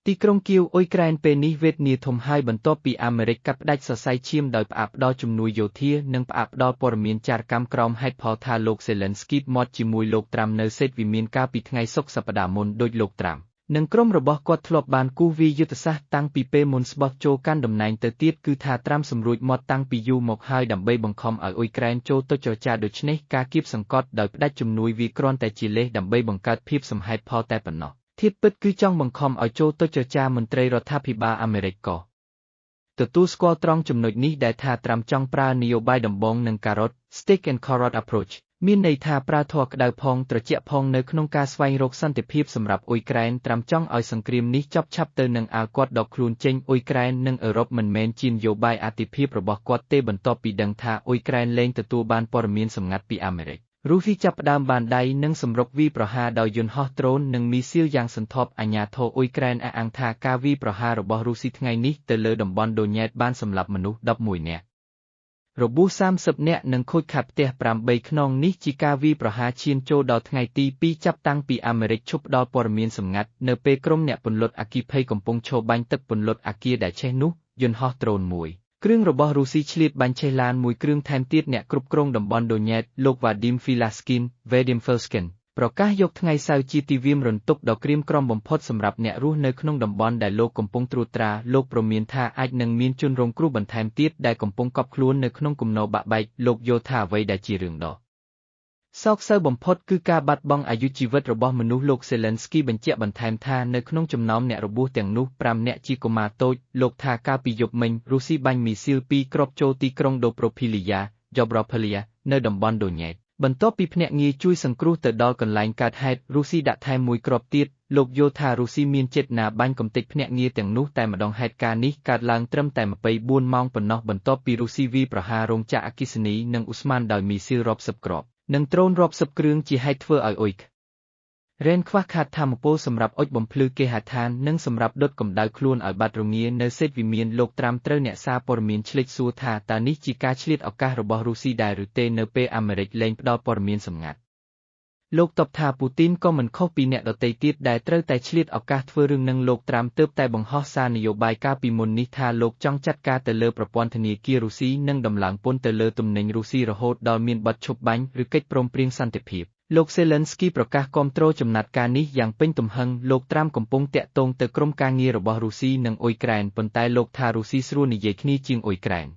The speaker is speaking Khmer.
ទីក្រុងគៀវអ៊ុយក្រែនពេលនេះវេទនាធំហើយបន្ទាប់ពីអាមេរិកកាត់ផ្តាច់សរសៃឈាមដោយផ្អាកផ្ដល់ជំនួយយោធានិងផ្អាកផ្ដល់ព័ត៌មានចារកម្មក្រោមហេតុផលថាលោកសេឡិនស្គីមាត់ជាមួយលោកត្រាំនៅសេតវិមានកាលពីថ្ងៃសុក្រសប្តាហ៍មុនដោយលោកត្រាំនិងក្រុមរបស់គាត់ធ្លាប់បានគូសវាយុទ្ធសាស្ត្រតាំងពីពេលមុនស្បោះចូលកាន់តំណែងទៅទៀតគឺថាត្រាំសម្រួចមាត់តាំងពីយូរមកហើយដើម្បីបង្ខំឲ្យអ៊ុយក្រែនចូលទៅចរចាដូច្នេះការគៀបសង្កត់ដោយផ្ដាច់ជំនួយវាគ្រាន់តែជាលេសដើម្បីបង្កើតភាពសមហេតុផលតែប៉ុណ្ណោះធៀបពិតគឺចង់បង្ខំឲ្យចូលទៅចរចាមន្ត្រីរដ្ឋាភិបាលអាមេរិកក៏ទទួលស្គាល់ត្រង់ចំណុចនេះដែលថាត្រាំចង់ប្រើនយោបាយដំបងនិងការ៉ុត stick and carrot approach មានន័យថាប្រើធម៌ក្តៅផងត្រជាក់ផងនៅក្នុងការស្វែងរកសន្តិភាពសម្រាប់អ៊ុយក្រែនត្រាំចង់ឲ្យសង្គ្រាមនេះចប់ឆាប់ទៅនឹងអាល់គាត់ដកខ្លួនចេញអ៊ុយក្រែននិងអឺរ៉ុបមិនមែនជានយោបាយអាទិភាពរបស់គាត់ទេបន្ទាប់ពីដឹងថាអ៊ុយក្រែនលែងទទួលបានព័ត៌មានសម្ងាត់ពីអាមេរិករុស្ស៊ីចាប់ផ្ដើមបានដៃនិងសម្រុកវាយប្រហារដោយយន្តហោះដ្រូននិងមីស៊ីលយ៉ាងសន្ធប់អាជ្ញាធរអ៊ុយក្រែនអះអាងថាការវាយប្រហាររបស់រុស្ស៊ីថ្ងៃនេះទៅលើតំបន់ដូញេតបានសម្លាប់មនុស្ស11នាក់របួស30នាក់និងខូចខាតផ្ទះ8ខ្នងនេះជាការវាយប្រហារឈានចូលដល់ថ្ងៃទី2ចាប់តាំងពីអាមេរិកឈប់ផ្ដល់ព័ត៌មានសម្ងាត់នៅពេលក្រុមអ្នកពន្លត់អគ្គិភ័យកំពុងឈរបាញ់ទឹកពន្លត់អគារដែលឆេះនោះយន្តហោះដ្រូនមួយគ្រឿងរបស់រុស្ស៊ីឆ្លៀតបាញ់ឆេះឡានមួយគ្រឿងថែមទៀតអ្នកគ្រប់គ្រងតំបន់ដូញេតលោកវ៉ាឌីមហ្វីឡាស្គីន Vadim Felskin ប្រកាសយកថ្ងៃសៅរ៍ជាទីវាមរន្ទុកដ៏ក្រៀមក្រំបំផុតសម្រាប់អ្នករស់នៅក្នុងតំបន់ដែលលោកកំពុងត្រួតត្រាលោកព្រមានថាអាចនឹងមានជនរងគ្រោះបន្ថែមទៀតដែលកំពុងកប់ខ្លួននៅក្នុងគំនរបាក់បែកលោកយល់ថាអ្វីដែលជារឿងដ៏សោកសៅបំផុតគឺការបាត់បង់អាយុជីវិតរបស់មនុស្សលោកសេឡិនស្គីបញ្ជាក់បន្ថែមថានៅក្នុងចំណោមអ្នករបួសទាំងនោះ5នាក់ជាកុមារតូចលោកថាកាលពីយប់មិញរុស្ស៊ីបាញ់មីស៊ីល2គ្រាប់ចូលទីក្រុងដូប្រូភីលីយ៉ា Yevroplia នៅតំបន់ដូញេតបន្ទាប់ពីភ្នាក់ងារជួយសង្គ្រោះទៅដល់កន្លែងកើតហេតុរុស្ស៊ីដាក់ថែមមួយគ្រាប់ទៀតលោកយល់ថារុស្ស៊ីមានចេតនាបាញ់កំទេចភ្នាក់ងារទាំងនោះតែម្ដងហេតុការណ៍នេះកើតឡើងត្រឹមតែ24ម៉ោងប៉ុណ្ណោះបន្ទាប់ពីរុស្ស៊ីវាយប្រហាររោងចក្រអគ្គិសនីនិងឧស្ម័នដោយមីស៊ីលរាប់សិបគ្រាប់និងដ្រូនរាប់សិបគ្រឿងជាហេតុធ្វើឲ្យអ៊ុយក្រែនខ្វះខាតថាមពលសម្រាប់អុជបំភ្លឺគេហដ្ឋាននិងសម្រាប់ដុតកម្ដៅខ្លួនឲ្យបាត់រងានៅសេតវិមានលោកត្រាំត្រូវអ្នកសារព័ត៌មានឆ្លេចសួរថាតើនេះជាការឆ្លៀតឱកាសរបស់រុស្ស៊ីដែរឬទេនៅពេលអាមេរិកលែងផ្ដល់ព័ត៌មានសម្ងាត់លោកតបថាពូទីនក៏មិនខុសពីអ្នកដទៃទៀតដែលត្រូវតែឆ្លៀតឱកាសធ្វើរឿងនឹងលោកត្រាំទើបតែបង្ហោះសារនយោបាយកាលពីមុននេះថាលោកចង់ចាត់ការទៅលើប្រព័ន្ធធនាគាររុស្ស៊ីនិងដំឡើងពន្ធទៅលើទំនិញរុស្ស៊ីរហូតដល់មានបទឈប់បាញ់ឬកិច្ចព្រមព្រៀងសន្តិភាពលោកសេឡិនស្គីប្រកាសគាំទ្រចំណាត់ការនេះយ៉ាងពេញទំហឹងលោកត្រាំកំពុងតាក់ទងទៅក្រុមការងាររបស់រុស្ស៊ីនិងអ៊ុយក្រែនប៉ុន្តែលោកថារុស្ស៊ីស្រួលនិយាយគ្នាជាងអ៊ុយក្រែន